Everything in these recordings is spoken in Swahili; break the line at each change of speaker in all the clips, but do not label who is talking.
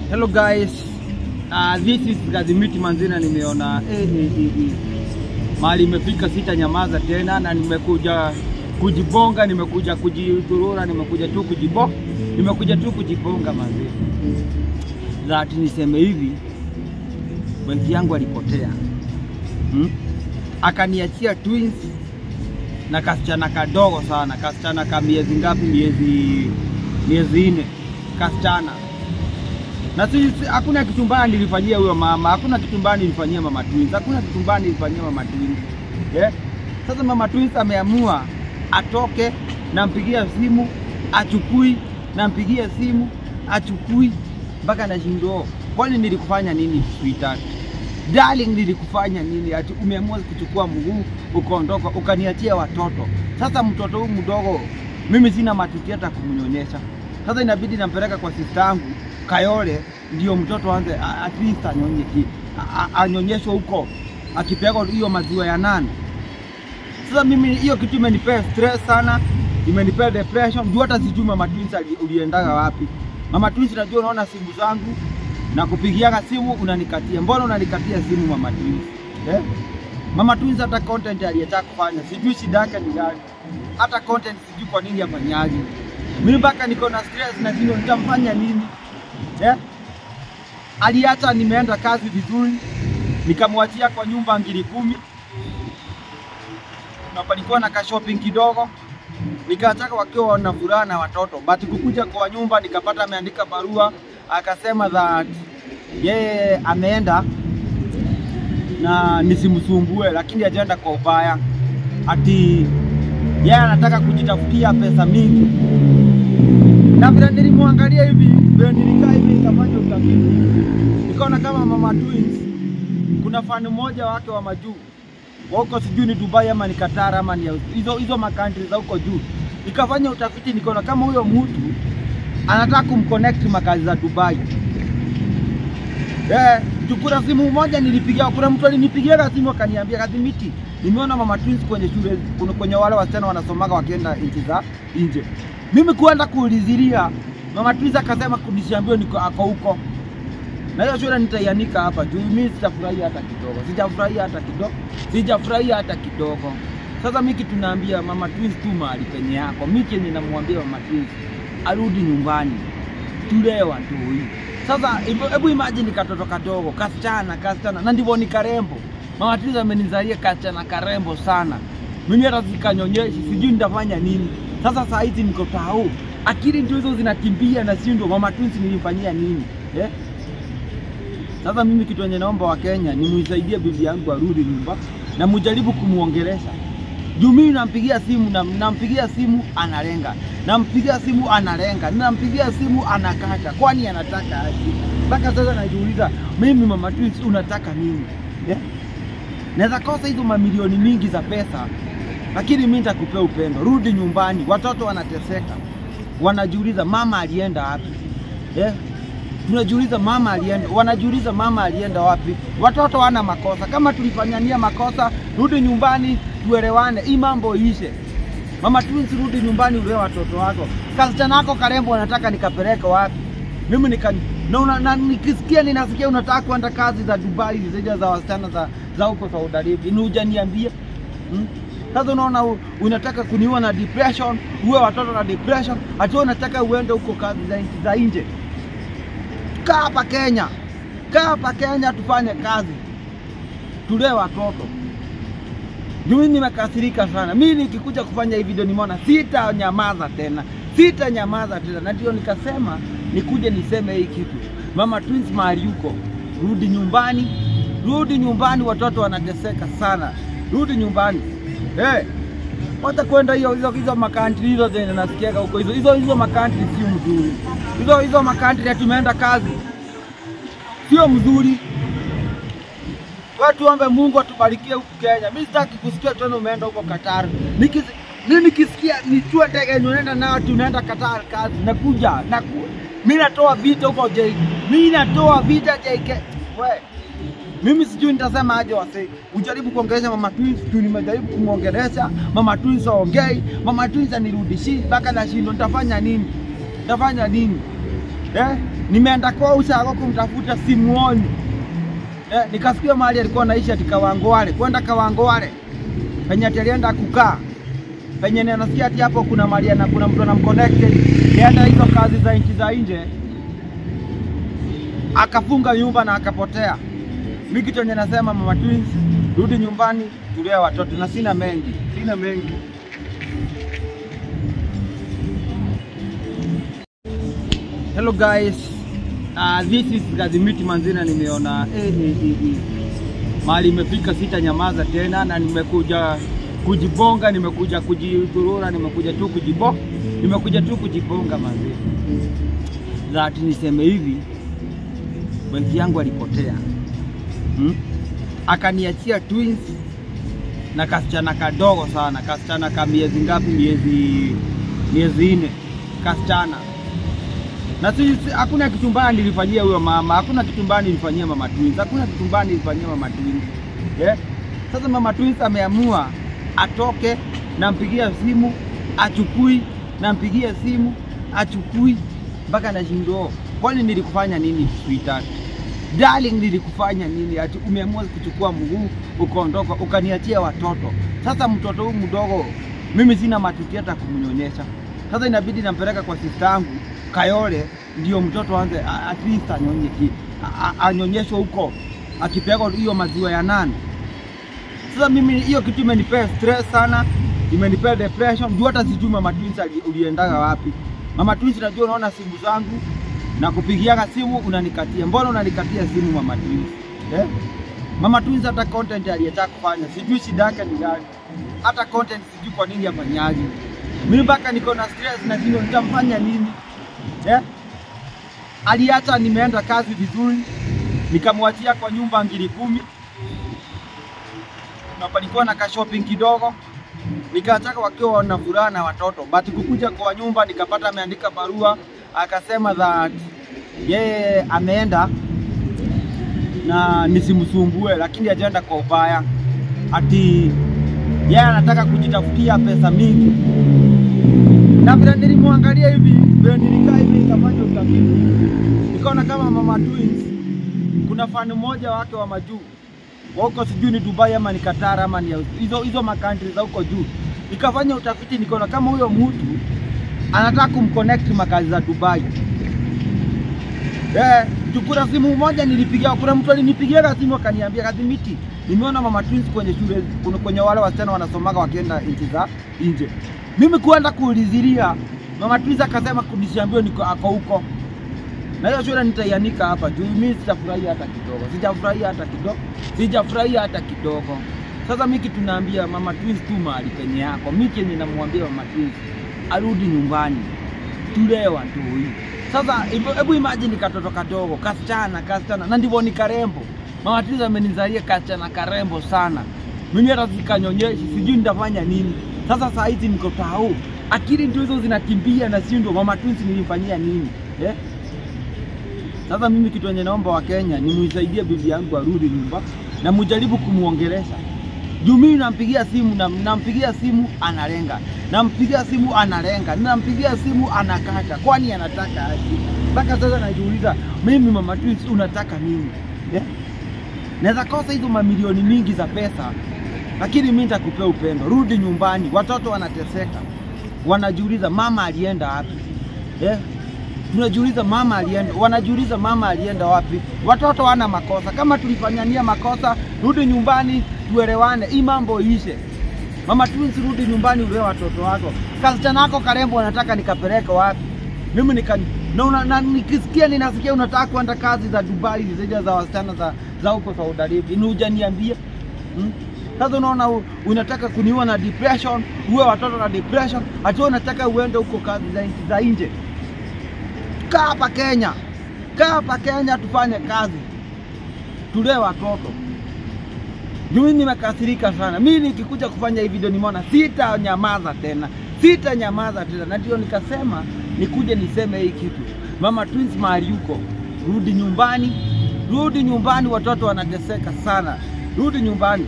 Hello guys, this is Gazimiti Manzina. Nimeona mali imefika, sita nyamaza tena, na nimekuja kujibonga, nimekuja kujiturura, nimekuja tu kujibonga manzina. That niseme hivi, wengi yangu alipotea. Akaniachia twins na kasichana kadogo sana, kasichana ka miezi ngapi, miezi 4 kasichana. Na sisi hakuna kitu mbaya nilifanyia huyo mama, hakuna kitu mbaya nilifanyia mama twins, hakuna kitu mbaya nilifanyia mama twins. Sasa mama twins ameamua atoke, nampigia simu achukui, nampigia simu achukui, mpaka nashindo. Kwani nilikufanya nini sweetheart? Darling, nilikufanya nini? Ati umeamua kuchukua mguu ukaondoka ukaniachia watoto. Sasa mtoto huyu mdogo mimi sina matuti hata kumnyonyesha. Sasa inabidi nampeleka kwa sister yangu Kayole ndio mtoto anze at least anyonyeshwe huko, akipeleka hiyo maziwa ya nani. Sasa mimi hiyo kitu imenipea stress sana, imenipea depression. Juu hata sijui mama twins uliendaga wapi. Mama twins, najua unaona simu zangu na kupigiaga simu unanikatia. Mbona unanikatia simu mama twins? Mama twins hata content aliyetaka kufanya sijui shida yake ni gani. Hata content sijui kwa nini afanyaje. Mimi mpaka niko na stress na sio nitamfanya nini. Aliacha nimeenda kazi vizuri, nikamwachia kwa nyumba 10,000. Na palikuwa na ka shopping kidogo, nikataka wakiwa na furaha na watoto. But kukuja kwa nyumba nikapata ameandika barua akasema that yeye ameenda na nisimsumbue, lakini ajaenda kwa ubaya. Ati yeye anataka kujitafutia pesa mingi. Na bila nilimwangalia hivi, bila nilikaa hivi nikafanya utafiti. Nikaona kama mama twins kuna fan mmoja wake wa majuu. Wako sijui ni Dubai ama ni Qatar ama ni hizo makantri za huko juu. Nikafanya utafiti, nikaona kama huyo mtu anataka kumconnect makazi za Dubai. Tukura simu moja nilipigia, kuna mtu alinipigia simu akaniambia, Gazimiti, nimeona mama twins kwenye shule, kwenye wale wasichana wanasomaga wakienda nchi za nje. Mimi kuenda kuulizilia, mama twins akasema kunishambia niko ako huko. Na hiyo shule nitaianika hapa juu mimi sitafurahia hata kidogo. Sasa mimi tunaambia mama twins tu mahali penye yako. Mimi ninamwambia mama twins arudi nyumbani, tulewa tu hii. Sasa hebu imagine katoto kadogo, kasichana na ndivyo ni karembo. Mama twins amenizalia kasichana karembo sana. Mimi hata sikanyonyeshi, sijui nitafanya nini. Sasa saa hizi niko tao, akili ndio hizo zinakimbia na si ndio mama twins nilimfanyia nini? Sasa mimi kitu yenye naomba wa Kenya ni muisaidie bibi yangu arudi nyumba na mujaribu kumuongelesha. Juu mimi nampigia simu analenga, nampigia simu analenga, nampigia simu anakata. Kwani anataka aje? Mpaka sasa najiuliza mimi mama twins unataka nini? Naweza kosa hizo mamilioni mingi za pesa, lakini mimi nitakupea upendo. Rudi nyumbani, watoto wanateseka. Wanajiuliza mama alienda wapi? Tunajiuliza mama alienda, wanajiuliza mama alienda wapi? Watoto wana makosa. Kama tulifanyania makosa, rudi nyumbani tuelewane, hii mambo ishe. Mama twins, rudi nyumbani ulee watoto wako. Kasichana yako karembo wanataka nikapeleka wapi? Mimi nikisikia ninasikia unataka kwenda kazi za Dubai, zile za wasichana za huko Saudi Arabia. Ni hujaniambia. Sasa unaona unataka kuniua na depression, uwe watoto na depression, ati unataka uende huko kazi za nje. Kaa hapa Kenya tufanye kazi, tulee watoto. Mimi nimekasirika sana. Mimi nikikuja kufanya hii video nimeona sitanyamaza tena. Na ndio nikasema nikuje niseme hii kitu. Mama twins mahali yuko, rudi nyumbani, watoto wanateseka sana. Rudi nyumbani. Wata kwenda hizo makantri hizo zenye nasikiaga huko, hizo makantri sio mzuri. Hizo makantri tumeenda kazi sio mzuri. Watu ombe Mungu atubarikie huku Kenya. Mimi sitaki kusikia tena umeenda huko Qatar. Mimi nikisikia nichue ndege unaenda nao tunaenda Qatar kazi, nakuja mimi natoa vita huko JK. Mimi sijui nitasema aje wase. Ujaribu kuongelesha mama twins, tu nimejaribu kumuongelesha. Mama twins aongei, mama twins anirudishi, mpaka nashindo nitafanya nini? Nimeenda kwa ushago kumtafuta simuoni. Nikasikia mahali alikuwa anaishi ati Kawangware. Kwenda Kawangware. Penye alienda kukaa. Penye nasikia ati hapo kuna mahali na kuna mtu anamconnected. Yenda hizo kazi za nchi za nje. Akafunga nyumba na akapotea. Mimi kitu yenye nasema mama twins, rudi nyumbani tulee watoto na sina mengi. Hello guys. This is Gazimiti Manzina. Nimeona mahali imefika sitanyamaza tena na nimekuja kujibonga, nimekuja kujidhurura, nimekuja tu kujibonga manzi. Zati niseme hivi, mwenzi yangu alipotea. Akaniachia twins na kasichana kadogo sana, kasichana ka miezi ngapi, miezi 4 kasichana. Na sisi hakuna kitu mbaya nilifanyia huyo mama, hakuna kitu mbaya nilifanyia mama twins, hakuna kitu mbaya nilifanyia mama twins. Sasa mama twins ameamua atoke, nampigia simu achukui, nampigia simu achukui, mpaka nashindo. Kwani nilikufanya nini sweetheart? Darling, nilikufanya nini? Ati umeamua kuchukua mguu ukaondoka ukaniachia watoto. Sasa mtoto huyu mdogo mimi sina matiti hata kumnyonyesha. Sasa inabidi nampeleka kwa sister yangu Kayole ndio mtoto aanze at least anyonyeshwe huko akipeleka hiyo maziwa ya nani. Sasa mimi hiyo kitu imenipea stress sana, imenipea depression. Juu hata sijui mama twins uliendaga wapi. Mama twins najua unaona simu zangu na kupigiaga simu unanikatia. Mbona unanikatia simu mama twins? Mama twins hata content aliyetaka kufanya sijui shida yake ni gani. Hata content sijui kwa nini afanyaje. Mimi mpaka niko na stress na sio nitamfanya nini? Aliacha nimeenda kazi vizuri, nikamwachia kwa nyumba 10,000. Na palikuwa na ka shopping kidogo. Nikataka wakiwa na furaha na watoto. But kukuja kwa nyumba nikapata ameandika barua akasema that yeye ameenda na nisimsumbue, lakini ajaenda kwa ubaya. Ati yeye anataka kujitafutia pesa mingi. Na bila nilimwangalia hivi, bila nilikaa hivi nikafanya utafiti. Nikaona kama mama twins kuna fan mmoja wake wa majuu. Wako sijui ni Dubai ama ni Qatar ama ni hizo makantri za huko juu. Nikafanya utafiti nikaona kama huyo mtu anataka kumconnect makazi za Dubai. Tukura simu moja nilipigia, kuna mtu alinipigia simu akaniambia Gazimiti, nimeona mama twins kwenye shule, kwenye wale wasichana wanasomaga wakienda nchi za nje. Mimi kuenda kuulizilia, mama twins akasema kunishaambia niko ako huko. Na hiyo shule nitaianika hapa juu mimi sitafurahia hata kidogo. Sasa mimi kitu naambia mama twins tu mahali penye yako. Mimi kenye namwambia mama twins arudi nyumbani. Tulee watoi. Sasa hebu imagine katoto kadogo, kasichana na ndivyo ni karembo. Mama twins amenizalia kasichana karembo sana. Mimi hata sikanyonyeshi, sijui nitafanya nini. Sasa saa hizi niko tao. Akili ndio hizo zinakimbia na sio ndio mama twins nilimfanyia nini? Sasa mimi kitu yenye naomba wa Kenya ni muisaidie bibi yangu arudi nyumba na mujaribu kumuongelesha. Juu mimi nampigia simu analenga. Nampigia simu analenga. Nampigia simu anakata. Kwani anataka aje? Mpaka sasa najiuliza, mimi mama twins unataka nini? Naweza kosa hizo mamilioni mingi za pesa, lakini mimi nitakupea upendo. Rudi nyumbani, watoto wanateseka. Wanajiuliza mama alienda wapi? Tunajiuliza mama alienda, wanajiuliza mama alienda wapi? Watoto wana makosa. Kama tulifanyania makosa, rudi nyumbani tuelewane, hii mambo ishe. Mama twins rudi nyumbani ulee watoto wako. Kasichana yako karembo anataka nikapeleke wapi? Mimi nikisikia ninasikia unataka kwenda kazi za Dubai zile za wasichana za huko Saudi Arabia. Ni hujaniambia. Sasa unaona unataka kuniua na depression, uwe watoto na depression, ati unataka uende huko kazi za nje. Kaa hapa Kenya tufanye kazi. Tulee watoto. Mimi nimekasirika sana. Mimi nikikuja kufanya hii video nimeona sitanyamaza tena. Na ndio nikasema nikuje niseme hii kitu. Mama twins mahali yuko, rudi nyumbani, watoto wanateseka sana. Rudi nyumbani.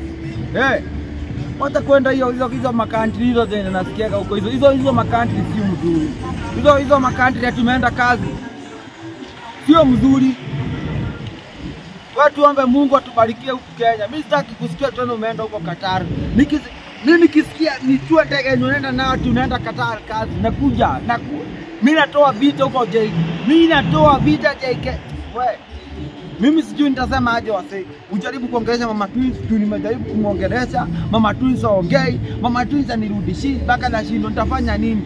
Wacha kwenda hizo makantri hizo zenye nasikiaga huko, hizo makantri si mzuri. Hizo makantri ya tumeenda kazi sio mzuri. Watu ombe Mungu atubarikie huku Kenya. Mimi sitaki kusikia tena umeenda huko Qatar. Mimi nikisikia nitue ndege unaenda nao tunaenda Qatar kazi nakuja. Mimi natoa vita huko JK. Mimi natoa vita JK. Wewe. Mimi sijui nitasema aje wase. Ujaribu kuongelesha Mama Twins, tu nimejaribu kumuongelesha. Mama Twins aongei. Mama Twins anirudishi mpaka nashindo nitafanya nini?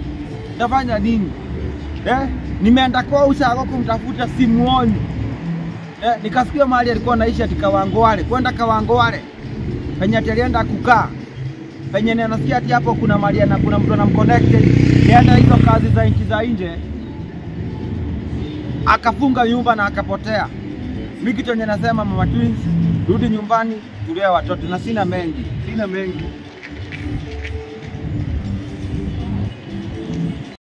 Nitafanya nini? Nimeenda kwa ushago kumtafuta simuoni. Nikasikia mahali alikuwa anaishi ati Kawangware. Kwenda Kawangware. Penye alienda kukaa. Penye nasikia ati hapo kuna mahali na kuna mtu anamconnected. Nienda hizo kazi za nchi za nje. Akafunga nyumba na akapotea. Mimi kitu nasema Mama Twins, rudi nyumbani tulee watoto na sina mengi.